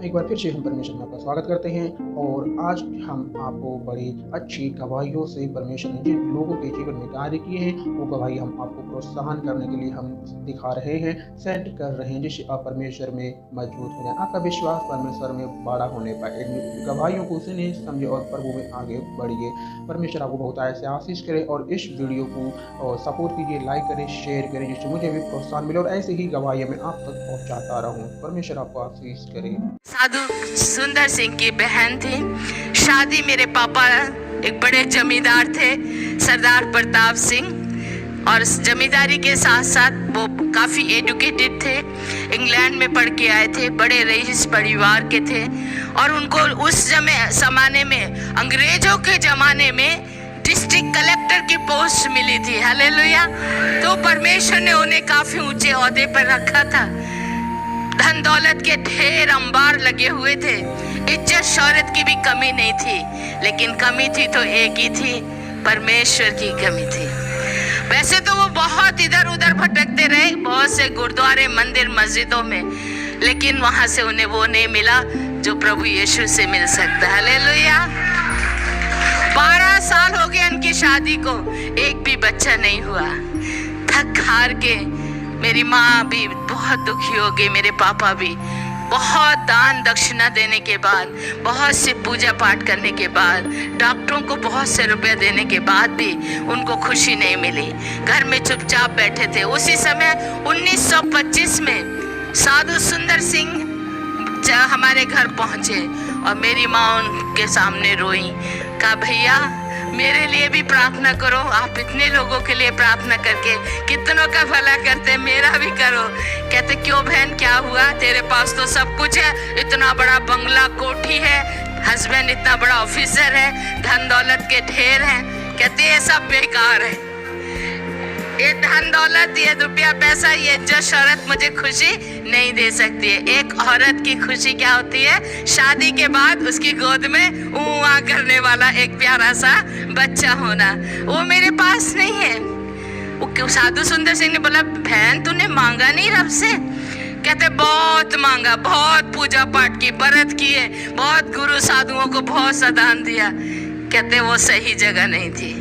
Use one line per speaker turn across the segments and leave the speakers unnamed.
एक बार फिर से हम परमेश्वर में आपका स्वागत करते हैं और आज हम आपको बड़ी अच्छी गवाहियों से परमेश्वर ने जिन लोगों के जीवन में कार्य किए हैं वो गवाही हम आपको प्रोत्साहन करने के लिए हम दिखा रहे हैं, सेंड कर रहे हैं, जिससे आप परमेश्वर में मजबूत हो जाए, आपका विश्वास परमेश्वर में बड़ा होने पाए। इन गवाहियों को सुने, समझे और प्रभु में आगे बढ़िए। परमेश्वर आपको बहुत ऐसे आशीष करे और इस वीडियो को सपोर्ट कीजिए, लाइक करें, शेयर करें, जिससे मुझे भी प्रोत्साहन मिले और ऐसे ही गवाहियाँ मैं आप तक पहुँचाता रहूँ। परमेश्वर आपको आशीष करे।
साधु सुंदर सिंह की बहन थी। शादी मेरे पापा एक बड़े जमींदार थे, सरदार प्रताप सिंह, और जमींदारी के साथ साथ वो काफ़ी एजुकेटेड थे। इंग्लैंड में पढ़ के आए थे, बड़े रईस परिवार के थे और उनको उस ज़माने में, अंग्रेजों के ज़माने में डिस्ट्रिक्ट कलेक्टर की पोस्ट मिली थी। हालेलुया। तो परमेश्वर ने उन्हें काफ़ी ऊंचे ओहदे पर रखा था। धन दौलत के ढेर अंबार लगे हुए थे, इज्जत शौहरत की भी कमी नहीं थी, लेकिन कमी थी तो एक ही थी, परमेश्वर की कमी थी। वैसे तो वो बहुत इधर उधर भटकते रहे, बहुत से गुरुद्वारे, मंदिर, मस्जिदों में, लेकिन वहां से उन्हें वो नहीं मिला जो प्रभु यीशु से मिल सकता है। हालेलुया। 12 साल हो गए उनकी शादी को, एक भी बच्चा नहीं हुआ। थक हार के मेरी माँ भी बहुत दुखी हो गई, मेरे पापा भी। बहुत दान दक्षिणा देने के बाद, बहुत से पूजा पाठ करने के बाद, डॉक्टरों को बहुत से रुपए देने के बाद भी उनको खुशी नहीं मिली। घर में चुपचाप बैठे थे। उसी समय 1925 में साधु सुंदर सिंह हमारे घर पहुंचे और मेरी माँ उनके सामने रोई, कहा भैया मेरे लिए भी प्रार्थना करो। आप इतने लोगों के लिए प्रार्थना करके कितनों का भला करते, मेरा भी करो। कहते क्यों बहन, क्या हुआ? तेरे पास तो सब कुछ है, इतना बड़ा बंगला, कोठी है, हस्बैंड इतना बड़ा ऑफिसर है, धन दौलत के ढेर हैं। कहते ये सब बेकार है, ये धन दौलत, ये रुपया पैसा, ये इज्जत शौहरत मुझे खुशी नहीं दे सकती है। एक औरत की खुशी क्या होती है? शादी के बाद उसकी गोद में ऊँ करने वाला एक प्यारा सा बच्चा होना। वो मेरे पास नहीं है। वो साधु सुंदर सिंह ने बोला बहन तूने मांगा नहीं रब से? कहते बहुत मांगा, बहुत पूजा पाठ की, व्रत किए, बहुत गुरु साधुओं को बहुत सा दान दिया। कहते वो सही जगह नहीं थी,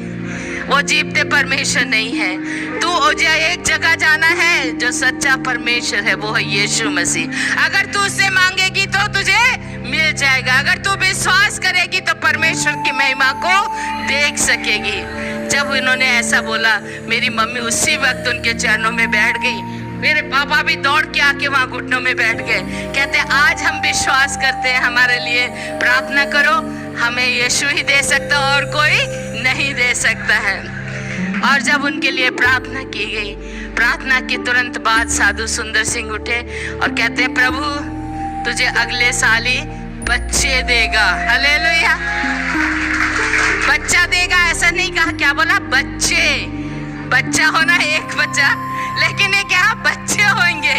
वो जीवते परमेश्वर नहीं है। तू एक जगह जाना है, जो सच्चा परमेश्वर है वो है यीशु मसीह। अगर तू उससे मांगेगी तो तुझे मिल जाएगा। अगर तू विश्वास करेगी तो परमेश्वर की महिमा को देख सकेगी। जब उन्होंने ऐसा बोला, मेरी मम्मी उसी वक्त उनके चरणों में बैठ गई। मेरे पापा भी दौड़ के आके वहाँ घुटनों में बैठ गए। कहते आज हम विश्वास करते हैं, हमारे लिए प्रार्थना करो। हमें यीशु ही दे सकता और कोई नहीं दे सकता है। और जब उनके लिए प्रार्थना की गई, प्रार्थना के तुरंत बाद साधु सुंदर सिंह उठे और कहते हैं प्रभु तुझे अगले साल ही बच्चे देगा। हालेलुया। बच्चा देगा ऐसा नहीं कहा, क्या बोला? बच्चे। बच्चा होना एक बच्चा, लेकिन ये क्या बच्चे होंगे।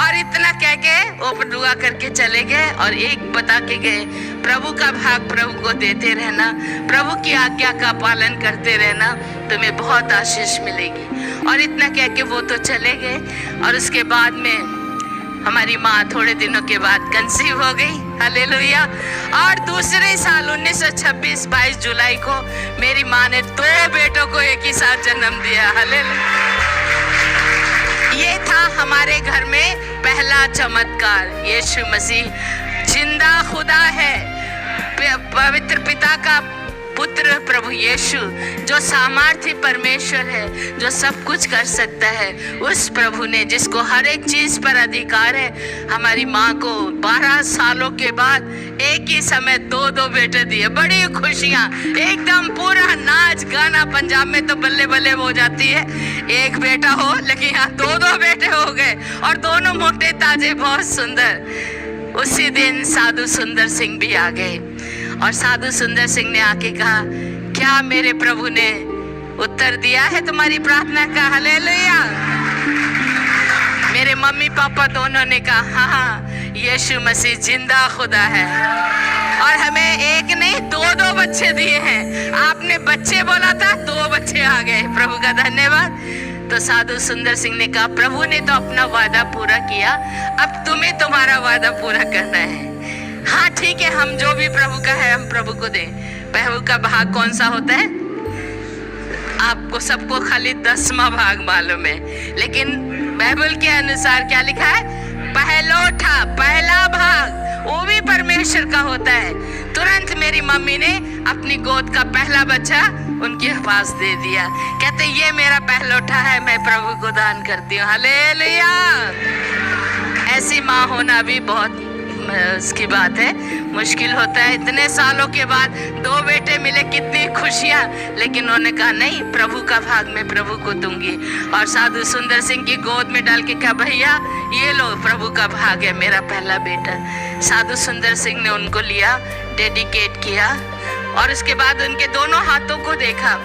और इतना कह के वो दुआ करके चले गए और एक बता के गए, प्रभु का भाग प्रभु को देते रहना, प्रभु की आज्ञा का पालन करते रहना, तुम्हें बहुत आशीष मिलेगी। और इतना कह के वो तो चले गए। और उसके बाद में हमारी माँ थोड़े दिनों के बाद कंसीव हो गई। हालेलुया। और दूसरे साल 1926 22 जुलाई को मेरी माँ ने 2 बेटों को एक ही साथ जन्म दिया। हालेलुया। ये था हमारे घर में पहला चमत्कार। यीशु मसीह जिंदा खुदा है, पवित्र पिता का पुत्र प्रभु यीशु, जो सामर्थ्य परमेश्वर है, जो सब कुछ कर सकता है। उस प्रभु ने, जिसको हर एक चीज पर अधिकार है, हमारी माँ को 12 सालों के बाद एक ही समय 2 बेटे दिए। बड़ी खुशियाँ, एकदम पूरा नाच गाना। पंजाब में तो बल्ले बल्ले हो जाती है, एक बेटा हो, लेकिन यहाँ 2 बेटे हो गए और दोनों मोटे ताजे, बहुत सुंदर। उसी दिन साधु सुंदर सिंह भी आ गए और साधु सुंदर सिंह ने आके कहा क्या मेरे प्रभु ने उत्तर दिया है तुम्हारी प्रार्थना का? हालेलुया। मेरे मम्मी पापा दोनों ने कहा हाँ, यीशु मसीह जिंदा खुदा है और हमें एक नहीं 2 बच्चे दिए हैं। आपने बच्चे बोला था, 2 बच्चे आ गए। प्रभु का धन्यवाद। तो साधु सुंदर सिंह ने कहा प्रभु ने तो अपना वादा पूरा किया, अब तुम्हें तुम्हारा वादा पूरा करना है। हाँ ठीक है, हम जो भी प्रभु का है हम प्रभु को दें। प्रभु का भाग कौन सा होता है? आपको सबको खाली 10वां भाग मालूम है, लेकिन बाइबल के अनुसार क्या लिखा है? पहलोठा, पहला भाग, वो भी परमेश्वर का होता है। तुरंत मेरी मम्मी ने अपनी गोद का पहला बच्चा उनके पास दे दिया। कहते ये मेरा पहलोठा है, मैं प्रभु को दान करती हूँ। हालेलुया। ऐसी माँ होना भी बहुत उसकी बात है, मुश्किल होता है। इतने सालों के बाद 2 बेटे मिले, कितनी खुशियाँ, लेकिन उन्होंने कहा नहीं, प्रभु का भाग मैं प्रभु को दूंगी। और साधु सुंदर सिंह की गोद में डाल के कहा भैया ये लो, प्रभु का भाग है मेरा पहला बेटा। साधु सुंदर सिंह ने उनको लिया, डेडिकेट किया, और उसके बाद उनके दोनों हाथों को देखा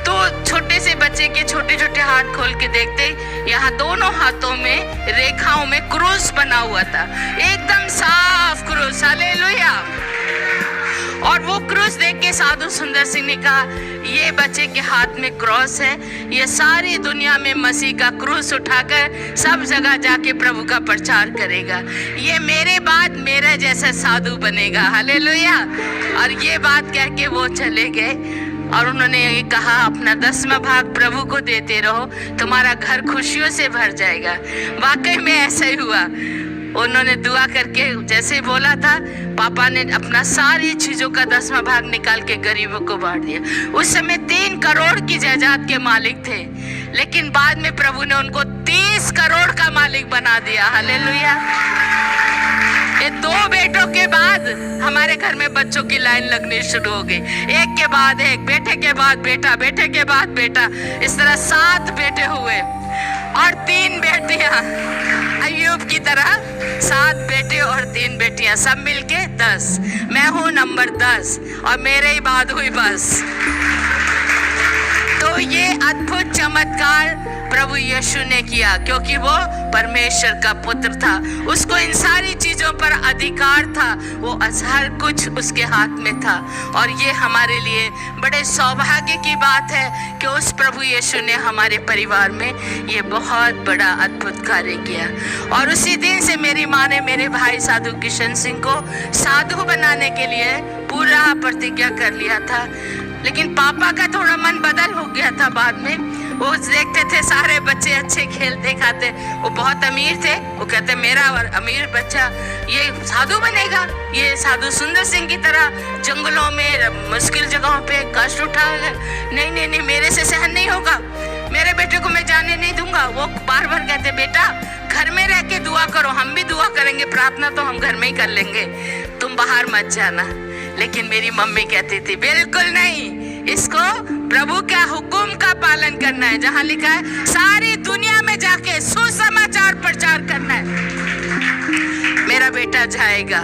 तो छोटे से बच्चे के छोटे छोटे हाथ खोल के देखते, यहाँ दोनों हाथों में रेखाओं में क्रूस बना हुआ था, एकदम साफ क्रूस। हालेलुया। और वो क्रूस देख के साधु सुंदर सिंह ने कहा ये बच्चे के हाथ में क्रॉस है, ये सारी दुनिया में मसीह का क्रूस उठाकर सब जगह जाके प्रभु का प्रचार करेगा, ये मेरे बाद मेरे जैसा साधु बनेगा। हालेलुया। और ये बात कह के वो चले गए और उन्होंने ये कहा अपना 10वां भाग प्रभु को देते रहो, तुम्हारा घर खुशियों से भर जाएगा। वाकई में ऐसा ही हुआ। उन्होंने दुआ करके जैसे बोला था, पापा ने अपना सारी चीजों का 10वां भाग निकाल के गरीबों को बांट दिया। उस समय 3 करोड़ की जायदाद के मालिक थे, लेकिन बाद में प्रभु ने उनको 30 करोड़ का मालिक बना दिया। हालेलुया। ये 2 बेटों के बाद हमारे घर में बच्चों की लाइन लगनी शुरू हो गई, एक के बाद एक, बेटे के बाद बेटा, बेटे के बाद बेटा, इस तरह 7 बेटे हुए और 3 बेटियां। अय्यूब की तरह 7 बेटे और 3 बेटियां, सब मिलके 10। मैं हूं नंबर 10 और मेरे ही बाद हुई बस। तो ये अद्भुत चमत्कार प्रभु यीशु ने किया, क्योंकि वो परमेश्वर का पुत्र था, उसको इन सारी चीजों पर अधिकार था, वो हर कुछ उसके हाथ में था। और ये हमारे लिए बड़े सौभाग्य की बात है कि उस प्रभु यीशु ने हमारे परिवार में ये बहुत बड़ा अद्भुत कार्य किया। और उसी दिन से मेरी माँ ने मेरे भाई साधु किशन सिंह को साधु बनाने के लिए पूरा प्रतिज्ञा कर लिया था। लेकिन पापा का थोड़ा मन बदल हो गया था बाद में। वो देखते थे सारे बच्चे अच्छे खेलते खाते, वो बहुत अमीर थे, वो कहते मेरा अमीर बच्चा ये साधु बनेगा, ये साधु सुंदर सिंह की तरह जंगलों में मुश्किल जगहों पे कष्ट उठाएगा। नहीं नहीं नहीं, मेरे से सहन नहीं होगा, मेरे बेटे को मैं जाने नहीं दूंगा। वो बार बार कहते बेटा घर में रह के दुआ करो, हम भी दुआ करेंगे, प्रार्थना तो हम घर में ही कर लेंगे, तुम बाहर मत जाना। लेकिन मेरी मम्मी कहती थी बिल्कुल नहीं, इसको प्रभु का हुक्म का पालन करना है, जहाँ लिखा है सारी दुनिया में जाके सुसमाचार प्रचार करना है। मेरा बेटा जाएगा,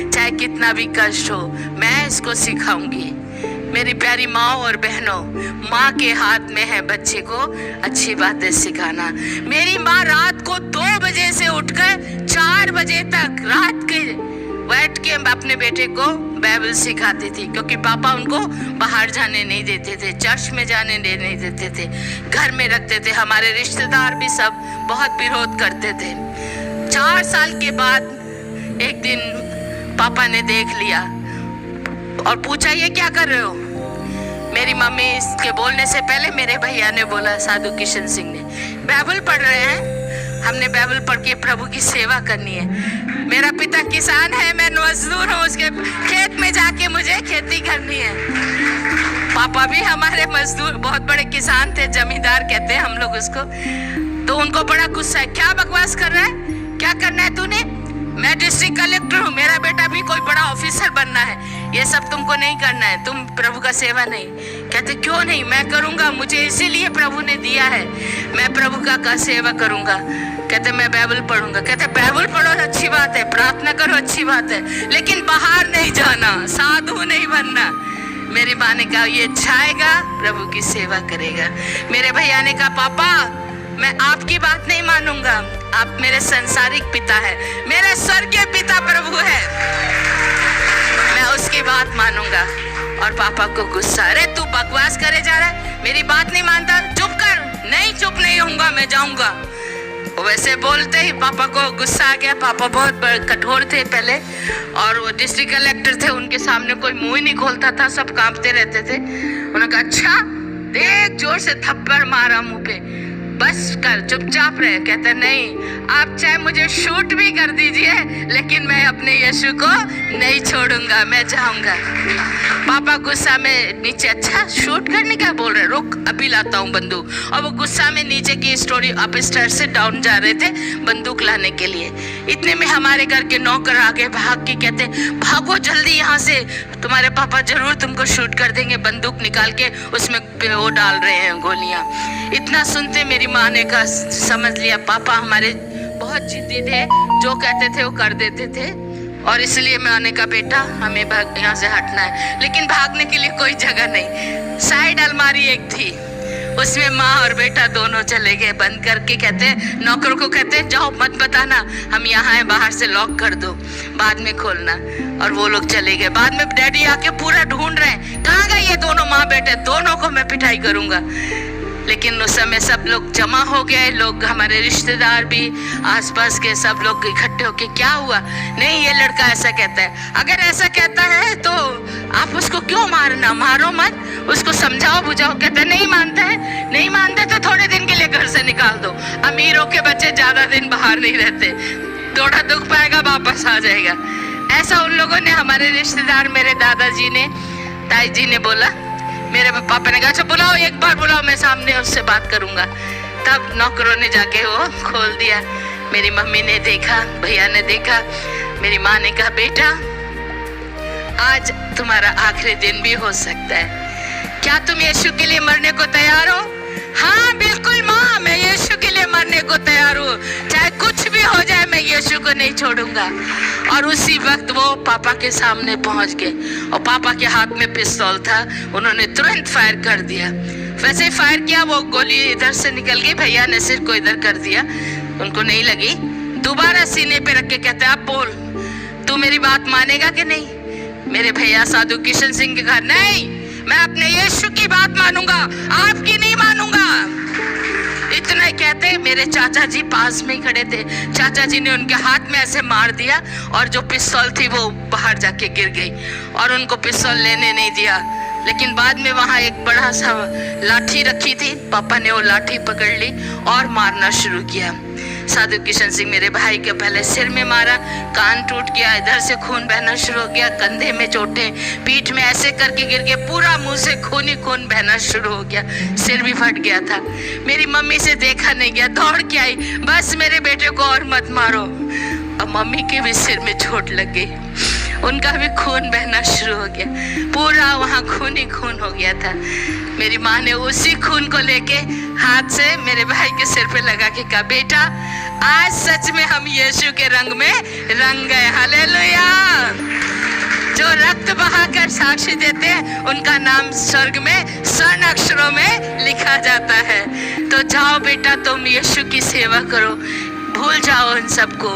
चाहे कितना भी कष्ट हो, मैं इसको सिखाऊंगी। मेरी प्यारी माँ और बहनों, माँ के हाथ में है बच्चे को अच्छी बातें सिखाना। मेरी माँ रात को 2 बजे से उठकर 4 बजे तक रात के बैठ के अपने बेटे को बाइबल सिखाती थी, क्योंकि पापा उनको बाहर जाने नहीं देते थे, चर्च में जाने नहीं देते थे, घर में रखते थे। हमारे रिश्तेदार भी सब बहुत विरोध करते थे। 4 साल के बाद एक दिन पापा ने देख लिया और पूछा ये क्या कर रहे हो? मेरी मम्मी इसके बोलने से पहले मेरे भैया ने बोला, साधु किशन सिंह ने, बाइबल पढ़ रहे हैं, हमने बाइबल पढ़ के प्रभु की सेवा करनी है। मेरा पिता किसान है, मैं मजदूर हूँ, उसके खेत में जाके मुझे खेती करनी है। पापा भी हमारे मजदूर, बहुत बड़े किसान थे, जमींदार कहते हैं हम लोग उसको। तो उनको बड़ा गुस्सा है, क्या बकवास कर रहा है, क्या करना है तूने? मैं डिस्ट्रिक्ट कलेक्टर हूँ, मेरा बेटा भी कोई बड़ा ऑफिसर बनना है, ये सब तुमको नहीं करना है, तुम प्रभु का सेवा नहीं। कहते क्यों नहीं, मैं करूँगा, मुझे इसीलिए प्रभु ने दिया है, मैं प्रभु का सेवा करूँगा। कहते मैं बाइबल पढ़ूंगा। कहते बाइबल पढ़ो अच्छी बात है, प्रार्थना करो अच्छी बात है, लेकिन बाहर नहीं जाना, साधु नहीं बनना। मेरी माँ ने कहा ये जाएगा प्रभु की सेवा करेगा। मेरे भैया ने कहा पापा मैं आपकी बात नहीं मानूंगा, आप मेरे संसारिक पिता है, मेरे स्वर्गीय पिता प्रभु है, मैं उसकी बात मानूंगा। और पापा को गुस्सा, अरे तू बकवास करे जा रहा है, मेरी बात नहीं मानता, चुप कर। नहीं चुप नहीं होऊंगा, मैं जाऊंगा। वैसे बोलते ही पापा को गुस्सा आ गया। पापा बहुत कठोर थे पहले, और वो डिस्ट्रिक्ट कलेक्टर थे, उनके सामने कोई मुंह ही नहीं खोलता था, सब कांपते रहते थे। उन्होंने कहा अच्छा देख, जोर से थप्पड़ मारा मुंह पे, बस कर, चुपचाप रहे। कहते नहीं, आप चाहे मुझे शूट भी कर दीजिए लेकिन मैं अपने यीशु को नहीं छोड़ूंगा, मैं जाऊंगा। पापा गुस्सा में नीचे, अच्छा शूट करने क्या बोल रहे, रुक अभी लाता हूँ बंदूक। और वो गुस्सा में नीचे की स्टोरी अपस्टेयर से डाउन जा रहे थे बंदूक लाने के लिए। इतने में हमारे घर के नौकर आगे भाग के कहते भागो जल्दी यहाँ से, तुम्हारे पापा जरूर तुमको शूट कर देंगे। बंदूक निकाल के उसमें वो डाल रहे हैं गोलियां। इतना सुनते मेरी माँ ने कहा समझ लिया पापा हमारे बहुत जिद्दी थे, जो कहते थे वो कर देते थे, और इसलिए मैंने कहा बेटा हमें यहाँ से हटना है। लेकिन भागने के लिए कोई जगह नहीं। साइड अलमारी एक थी, उसमें माँ और बेटा दोनों चले गए बंद करके। कहते नौकर को कहते जाओ मत बताना, हम यहाँ हैं, बाहर से लॉक कर दो, बाद में खोलना। और वो लोग चले गए। बाद में डैडी आके पूरा ढूंढ रहे हैं, कहाँ गए ये दोनों माँ बेटे, दोनों को मैं पिटाई करूंगा। लेकिन उस समय सब लोग जमा हो गए, लोग हमारे रिश्तेदार भी, आसपास के सब लोग इकट्ठे होके क्या हुआ, नहीं ये लड़का ऐसा कहता है, अगर ऐसा कहता है तो आप उसको क्यों मारना, मारो मत, उसको समझाओ बुझाओ। कहता नहीं मानता है, नहीं मानते तो थोड़े दिन के लिए घर से निकाल दो। अमीरों के बच्चे ज्यादा दिन बाहर नहीं रहते, थोड़ा दुख पाएगा वापस आ जाएगा। ऐसा उन लोगों ने, हमारे रिश्तेदार, मेरे दादाजी ने, ताई जी ने बोला। मेरे पापा ने कहा अच्छा बुलाओ, एक बार बुलाओ, मैं सामने उससे बात करूंगा। तब नौकरों ने जाके वो खोल दिया। मेरी मम्मी ने देखा, भैया ने देखा। मेरी माँ ने कहा बेटा आज तुम्हारा आखिरी दिन भी हो सकता है, क्या तुम यीशु के लिए मरने को तैयार हो? हाँ बिल्कुल माँ, मैं यीशु के लिए मरने को तैयार हूँ, चाहे कुछ भी हो जाए मैं यीशु को नहीं छोड़ूंगा। और उसी वक्त वो पापा के सामने पहुंच गए, और पापा के हाथ में पिस्तौल था, उन्होंने तुरंत फायर कर दिया। वैसे ही फायर किया, वो गोली इधर से निकल गई, भैया ने सिर को इधर कर दिया, उनको नहीं लगी। दोबारा सीने पे रख के कहते आप बोल, तू मेरी बात मानेगा कि नहीं? मेरे भैया साधु किशन सिंह के घर, नहीं मैं अपने यीशु की बात मानूंगा, आपकी नहीं मानूंगा। इतना ही कहते मेरे चाचा जी पास में ही खड़े थे, चाचा जी ने उनके हाथ में ऐसे मार दिया, और जो पिस्तौल थी वो बाहर जाके गिर गई, और उनको पिस्तौल लेने नहीं दिया। लेकिन बाद में वहां एक बड़ा सा लाठी रखी थी, पापा ने वो लाठी पकड़ ली और मारना शुरू किया। साधु किशन सिंह मेरे भाई के पहले सिर में मारा, कान टूट गया, इधर से खून बहना शुरू हो गया, कंधे में चोटें, पीठ में ऐसे करके गिर गया, पूरा मुंह से खून ही खून बहना शुरू हो गया, सिर भी फट गया था। मेरी मम्मी से देखा नहीं गया, दौड़ के आई, बस मेरे बेटे को और मत मारो। और मम्मी के भी सिर में चोट लग गई, उनका भी खून बहना शुरू हो गया, पूरा वहां खून ही खून हो गया था। मेरी माँ ने उसी खून को लेके हाथ से मेरे भाई के सिर पे लगा के कहा बेटा आज सच में हम यीशु के रंग में रंग गए, हालेलुया। जो रक्त बहाकर साक्षी देते हैं उनका नाम स्वर्ग में स्वर्ण अक्षरों में लिखा जाता है। तो जाओ बेटा, तुम यीशु की सेवा करो, भूल जाओ इन सबको,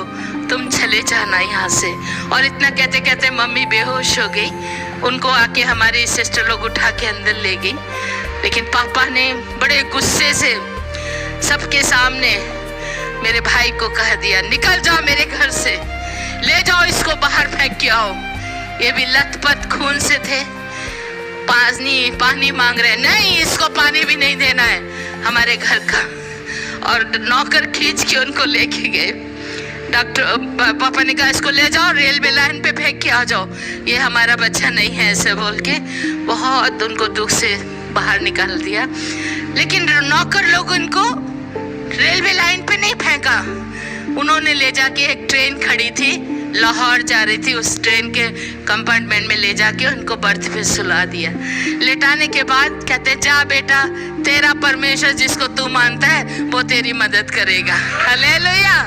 तुम चले जाना यहाँ से। और इतना कहते कहते मम्मी बेहोश हो गई, उनको आके हमारी सिस्टर लोग उठा के अंदर ले गई। लेकिन पापा ने बड़े गुस्से से सबके सामने मेरे भाई को कह दिया निकल जाओ मेरे घर से, ले जाओ इसको बाहर फेंक के आओ। ये भी लथपथ खून से थे, पानी मांग रहे, नहीं इसको पानी भी नहीं देना है हमारे घर का। और नौकर खींच के उनको लेके गए। डॉक्टर पापा ने कहा इसको ले जाओ रेलवे लाइन पे फेंक के आ जाओ, ये हमारा बच्चा नहीं है, ऐसे बोल के बहुत उनको दुख से बाहर निकाल दिया। लेकिन नौकर लोग उनको रेलवे लाइन पे नहीं फेंका, उन्होंने ले जाके एक ट्रेन खड़ी थी, लाहौर जा रही थी, उस ट्रेन के कंपार्टमेंट में ले जाके उनको बर्थ पे सुला दिया। लेटाने के बाद कहते जा बेटा, तेरा परमेश्वर जिसको तू मानता है वो तेरी मदद करेगा, हालेलुया।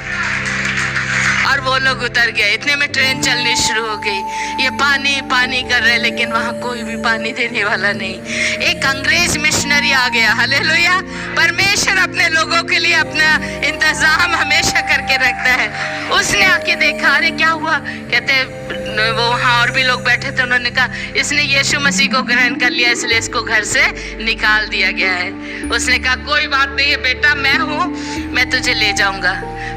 और वो लोग उतर गए। इतने में ट्रेन चलनी शुरू हो गई। ये पानी पानी कर रहे, लेकिन वहां कोई भी पानी देने वाला नहीं। एक अंग्रेज मिशनरी आ गया, हालेलुया। परमेश्वर अपने लोगों के लिए अपना इंतजाम हमेशा करके रखता है। उसने आके देखा, अरे क्या हुआ? कहते वो वहाँ और भी लोग बैठे थे, उन्होंने कहा इसने यीशु मसीह को ग्रहण कर लिया इसलिए इसको घर से निकाल दिया गया है। उसने कहा कोई बात नहीं है बेटा, मैं हूँ, मैं तुझे ले जाऊंगा।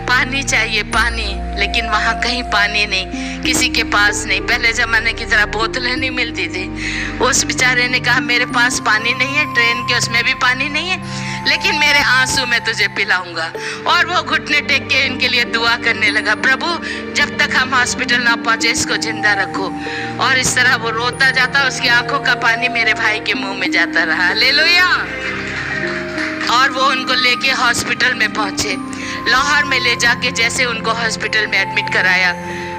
पानी चाहिए, पानी, लेकिन वहाँ कहीं पानी नहीं, किसी के पास नहीं। पहले जमाने की तरह बोतलें नहीं मिलती थी। उस बेचारे ने कहा मेरे पास पानी नहीं है, ट्रेन के उसमें भी पानी नहीं है, लेकिन मेरे आंसू मैं तुझे पिलाऊंगा। और वो घुटने टेक के इनके लिए दुआ करने लगा, प्रभु जब तक हम हॉस्पिटल ना पहुंचे इसको जिंदा रखो। और इस तरह वो रोता जाता, उसकी आंखों का पानी मेरे भाई के मुंह में जाता रहा। हालेलुया। और वो उनको लेके हॉस्पिटल में पहुंचे। लाहौर में ले जाके जैसे उनको हॉस्पिटल में एडमिट कराया,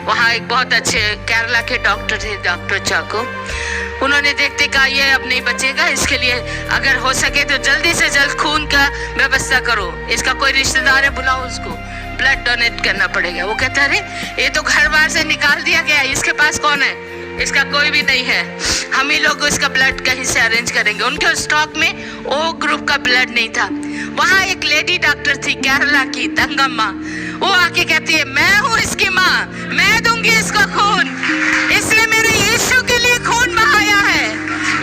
वहाँ एक बहुत अच्छे केरला के डॉक्टर थे, डॉक्टर चाको। उन्होंने देखते कहा ये अब नहीं बचेगा, इसके लिए अगर हो सके तो जल्दी से जल्द खून का व्यवस्था करो, इसका कोई रिश्तेदार है बुलाओ, उसको ब्लड डोनेट करना पड़ेगा। वो कहता अरे ये तो घर बार से निकाल दिया गया, इसके पास कौन है, इसका कोई भी नहीं है, हम ही लोग इसका ब्लड कहीं से अरेंज करेंगे। उनके स्टॉक में ओ ग्रुप का ब्लड नहीं था। वहाँ एक लेडी डॉक्टर थी केरला की, तंगम्मा, वो आके कहती है मैं हूँ इसकी माँ, मैं दूंगी इसका खून, इसने मेरे यीशु के लिए खून बहाया है,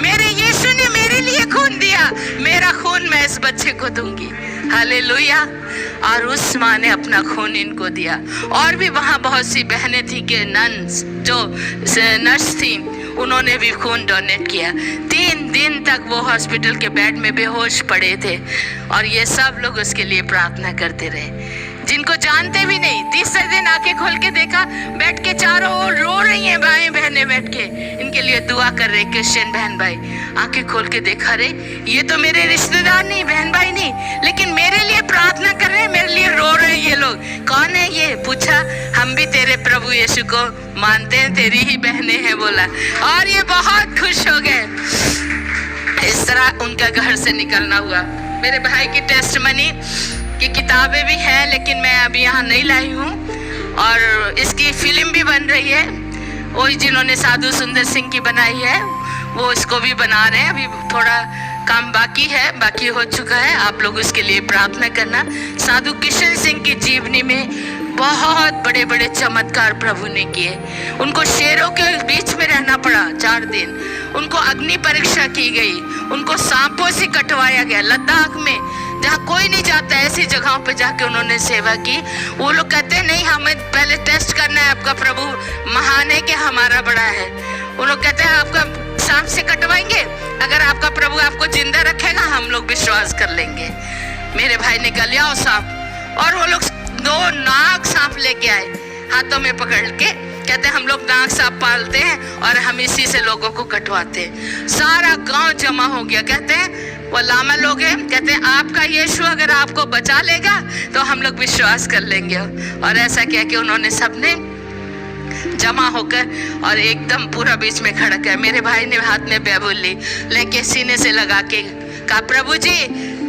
मेरे यीशु ने मेरे लिए खून दिया, मेरा खून मैं इस बच्चे को दूंगी। हालेलुया। और उस माँ ने अपना खून इनको दिया। और भी वहाँ बहुत सी बहनें थी कि नन्स जो नर्स थी, उन्होंने भी खून डोनेट किया। 3 दिन तक वो हॉस्पिटल के बेड में बेहोश पड़े थे और ये सब लोग उसके लिए प्रार्थना करते रहे, जिनको जानते भी नहीं। 30 दिन आके खोल के देखा, बेड के चारों ओर रो रही हैं भाई बहनें बैठ के, इनके लिए दुआ कर रहे क्रिश्चियन बहन भाई। आके खोल के देखा, रे ये तो मेरे रिश्तेदार नहीं, बहन भाई नहीं, लेकिन मेरे लिए प्रार्थना कर रहे हैं, मेरे लिए रो रहे हैं ये लोग। कौन है ये? पूछा, हम भी तेरे प्रभु यीशु को मानते हैं, तेरी ही बहनें हैं बोला। और ये बहुत खुश हो गए। इस तरह उनका घर से निकलना हुआ। मेरे भाई की टेस्टमनी की किताबें भी हैं, लेकिन मैं अभी यहाँ नहीं लाई हूँ। और इसकी फिल्म भी बन रही है, वही जिन्होंने साधु सुंदर सिंह की बनाई है वो इसको भी बना रहे हैं। अभी थोड़ा काम बाकी है, बाकी हो चुका है। आप लोग उसके लिए प्रार्थना करना। साधु किशन सिंह की जीवनी में बहुत बड़े बड़े चमत्कार प्रभु ने किए। उनको शेरों के बीच में रहना पड़ा 4 दिन, उनको अग्नि परीक्षा की गई, उनको सांपों से कटवाया गया। लद्दाख में जहाँ कोई नहीं जाता, ऐसी जगहों पे जाके उन्होंने सेवा की। वो लोग कहते हैं नहीं, हमें पहले टेस्ट करना है, आपका प्रभु महान है कि हमारा बड़ा है। वो लोग कहते हैं आपका सांप से कटवाएंगे, अगर आपका प्रभु आपको जिंदा रखेगा हम लोग विश्वास कर लेंगे। मेरे भाई ने कहा ले आओ सांप, और वो लोग 2 नाग सांप लेके आए हाथों में पकड़ के। कहते हम लोग नाग सांप पालते हैं और हम इसी से लोगों को कटवाते हैं। सारा गांव जमा हो गया। कहते हैं वो लामा लोग हैं, कहते हैं आपका यीशु अगर आपको बचा लेगा तो हम लोग विश्वास कर लेंगे। और ऐसा कह के उन्होंने सबने जमा होकर और एकदम पूरा बीच में खड़ा किया। मेरे भाई ने हाथ में बाइबल ली, लेके सीने से लगा के कहा प्रभु जी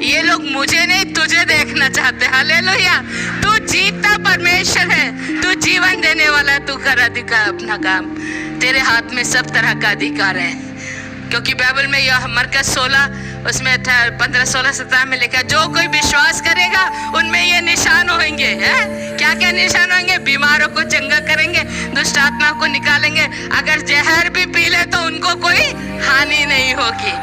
ये लोग मुझे नहीं तुझे देखना चाहते। हालेलुया। तू जीता परमेश्वर है, तू जीवन देने वाला, तू कर अधिकार अपना काम, तेरे हाथ में सब तरह का अधिकार है। क्योंकि बाइबल में यह मरकस 16 उसमें 15, 16, 17 में लिखा जो कोई विश्वास करेगा उनमें ये निशान होंगे। क्या क्या निशान होंगे? बीमारों को चंगा करेंगे, दुष्ट आत्मा को निकालेंगे, अगर जहर भी पी ले तो उनको कोई हानि नहीं होगी।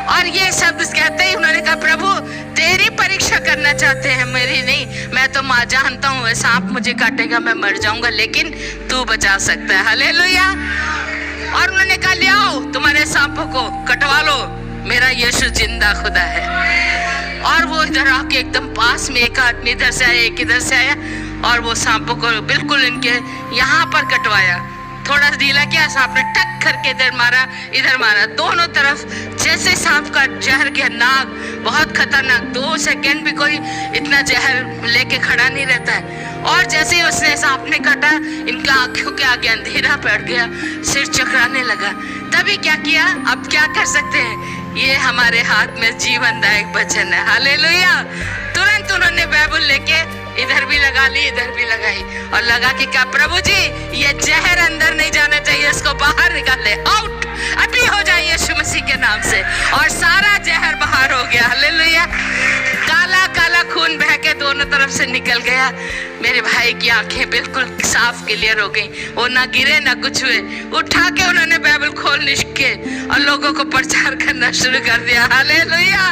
और ये शब्द कहते ही उन्होंने कहा प्रभु तेरी परीक्षा करना चाहते हैं, मेरी नहीं। मैं तो माँ जानता हूँ सांप मुझे काटेगा मैं मर जाऊंगा, लेकिन तू बचा सकता है। हालेलुया। और उन्होंने कहा ले आओ तुम्हारे सांपों को कटवा लो, मेरा यीशु जिंदा खुदा है। और वो इधर आके एकदम पास में एक आदमी इधर से आया, एक इधर से आया, और वो सांपों को बिल्कुल इनके यहाँ पर कटवाया। थोड़ा ढीला किया, सांप ने टक करके इधर मारा, दोनों तरफ। जैसे सांप का जहर के नाग बहुत खतरनाक, 2 सेकंड भी कोई इतना जहर लेके खड़ा नहीं रहता है। और जैसे ही उसने सांप ने काटा, इनका आंखों के आगे अंधेरा पड़ गया, सिर चकराने लगा। तभी क्या किया, अब क्या कर सकते हैं, ये हमारे हाथ में जीवनदायक वचन है। हालेलुया। तुरंत उन्होंने बाइबल लेके इधर भी लगा ली, इधर भी लगाई, और लगा के कहा प्रभु जी ये जहर अंदर नहीं जाना चाहिए, इसको बाहर निकाल ले, आउट अभी हो जाए यीशु मसीह के नाम से। और सारा जहर बाहर हो गया। हालेलुया। काला काला खून बह के दोनों तरफ से निकल गया। मेरे भाई की आंखें बिल्कुल साफ क्लियर हो गई, वो ना गिरे ना कुछ हुए। उठा के उन्होंने बाइबल खोल के और लोगों को प्रचार करना शुरू कर दिया। हालेलुया।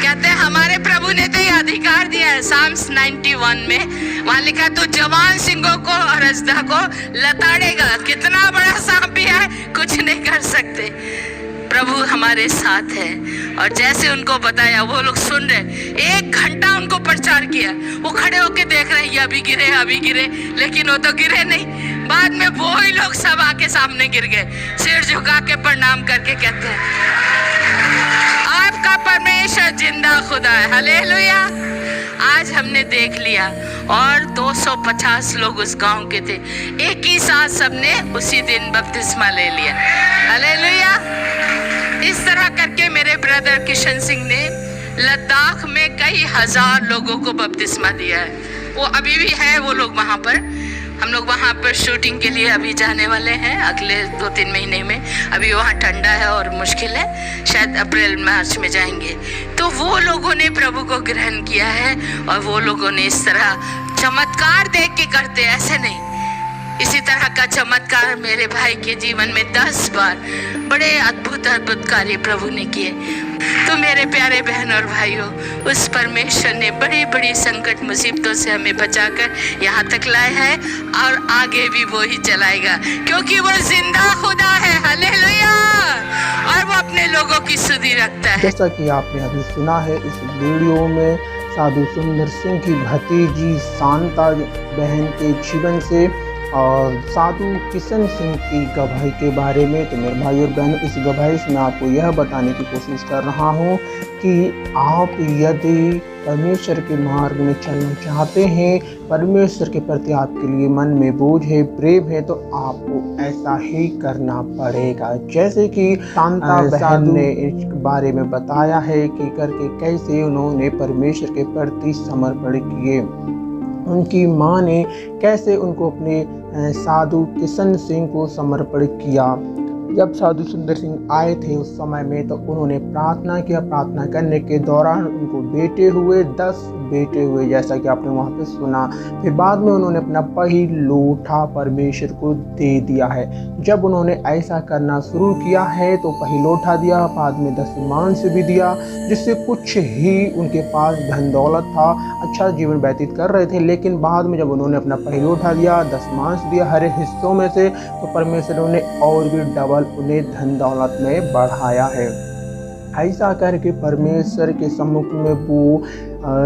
कहते हैं हमारे प्रभु ने तो ये अधिकार दिया है। साम्स 91 में वहां लिखा, तो जवान सिंहों को और अजदा को लताड़ेगा। कितना बड़ा सांप भी है, कुछ नहीं कर सकते। प्रभु हमारे साथ है। और जैसे उनको बताया वो लोग सुन रहे। 1 घंटा उनको प्रचार किया। वो खड़े होके देख रहे हैं, अभी गिरे अभी गिरे, लेकिन वो तो गिरे नहीं। बाद में वो ही लोग सब आके सामने गिर गए, सिर झुका के प्रणाम करके कहते हैं आपका परमेश्वर जिंदा खुदा है। हालेलुया। आज हमने देख लिया। और 250 लोग उस गांव के थे। एक ही साथ सबने उसी दिन बपतिस्मा ले लिया। हालेलुया। इस तरह करके मेरे ब्रदर किशन सिंह ने लद्दाख में कई हजार लोगों को बपतिस्मा दिया है। वो अभी भी है वो लोग वहाँ पर। हम लोग वहाँ पर शूटिंग के लिए अभी जाने वाले हैं अगले 2-3 महीने में। अभी वहाँ ठंडा है और मुश्किल है, शायद अप्रैल मार्च में जाएंगे। तो वो लोगों ने प्रभु को ग्रहण किया है और वो लोगों ने इस तरह चमत्कार देख के करते, ऐसे नहीं। इसी तरह का चमत्कार मेरे भाई के जीवन में 10 बार बड़े अद्भुत अद्भुत कार्य प्रभु ने किए। तो मेरे प्यारे बहन और भाइयों, उस परमेश्वर ने बड़ी बड़ी संकट मुसीबतों से हमें बचाकर यहाँ तक लाया है और आगे भी वो ही चलाएगा, क्योंकि वो जिंदा खुदा है। हालेलुया। और वो अपने लोगों की सुधि रखता है।
जैसा कि आपने अभी सुना है, इस वीडियो में साधु सुंदर सिंह की भतीजी शांता बहन के जीवन से और साधु किशन सिंह की गवाही के बारे में। तो मेरे भाई और बहनों, इस गवाही से मैं आपको यह बताने की कोशिश कर रहा हूँ कि आप यदि परमेश्वर के मार्ग में चलना चाहते हैं, परमेश्वर के प्रति आपके लिए मन में बोझ है, प्रेम है, तो आपको ऐसा ही करना पड़ेगा। जैसे कि शांता बहन ने इस बारे में बताया है कि करके कैसे उन्होंने परमेश्वर के प्रति समर्पण किए। उनकी माँ ने कैसे उनको अपने साधु किशन सिंह को समर्पण किया। जब साधु सुंदर सिंह आए थे उस समय में, तो उन्होंने प्रार्थना किया। प्रार्थना करने के दौरान उनको बेटे हुए, 10 बेटे हुए, जैसा कि आपने वहाँ पे सुना। फिर बाद में उन्होंने अपना पहला लोटा परमेश्वर को दे दिया है। जब उन्होंने ऐसा करना शुरू किया है तो पहला लोटा दिया, बाद में 10 मांस भी दिया, जिससे कुछ ही उनके पास धन दौलत था, अच्छा जीवन व्यतीत कर रहे थे। लेकिन बाद में जब उन्होंने अपना पहला लोटा दिया, 10 मांस दिया हर हिस्सों में से, तो परमेश्वर ने और भी डबल उन्हें धन दौलत में बढ़ाया है। ऐसा करके परमेश्वर के सम्मुख में वो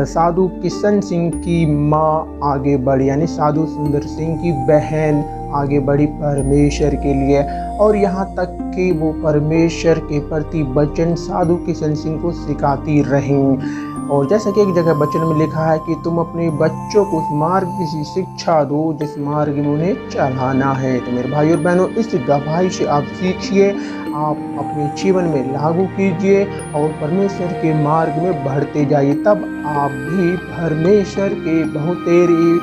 साधु किशन सिंह की माँ आगे बढ़ी, यानी साधु सुंदर सिंह की बहन आगे बढ़ी परमेश्वर के लिए। और यहाँ तक कि वो परमेश्वर के प्रति वचन साधु किशन सिंह को सिखाती रहीं। और जैसा कि एक जगह वचन में लिखा है कि तुम अपने बच्चों को उस मार्ग की शिक्षा दो जिस मार्ग में उन्हें चलाना है। तो मेरे भाई और बहनों, इस गवाही से आप सीखिए, आप अपने जीवन में लागू कीजिए और परमेश्वर के मार्ग में बढ़ते जाइए। तब आप भी परमेश्वर के बहुतेरी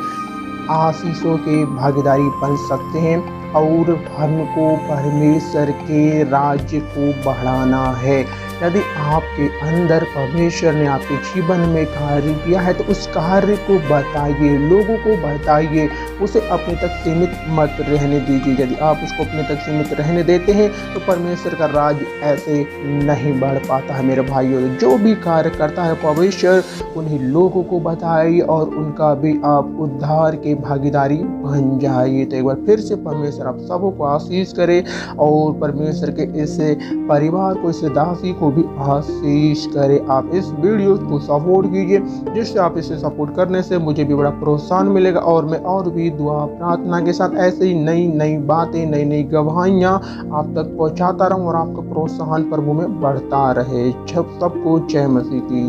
आशीषों के भागीदारी बन सकते हैं और हमको परमेश्वर के राज्य को बढ़ाना है। यदि आपके अंदर परमेश्वर ने आपके जीवन में कार्य किया है तो उस कार्य को बताइए, लोगों को बताइए, उसे अपने तक सीमित मत रहने दीजिए। यदि आप उसको अपने तक सीमित रहने देते हैं तो परमेश्वर का राज्य ऐसे नहीं बढ़ पाता है। मेरे भाइयों, जो भी कार्य करता है परमेश्वर, उन्हीं लोगों को बताइए और उनका भी आप उद्धार के भागीदारी बन जाइए। तो एक बार फिर से परमेश्वर आप सबको आशीष करे और परमेश्वर के इस परिवार को, इस दासी को भी आशीष करे। आप इस वीडियो को सपोर्ट कीजिए, जिससे आप इसे सपोर्ट करने से मुझे भी बड़ा प्रोत्साहन मिलेगा और मैं और भी दुआ प्रार्थना के साथ ऐसे ही नई नई बातें, नई नई गवाहियाँ आप तक पहुँचाता रहूँ और आपका प्रोत्साहन प्रभु में बढ़ता रहे। सबको जय मसीह की।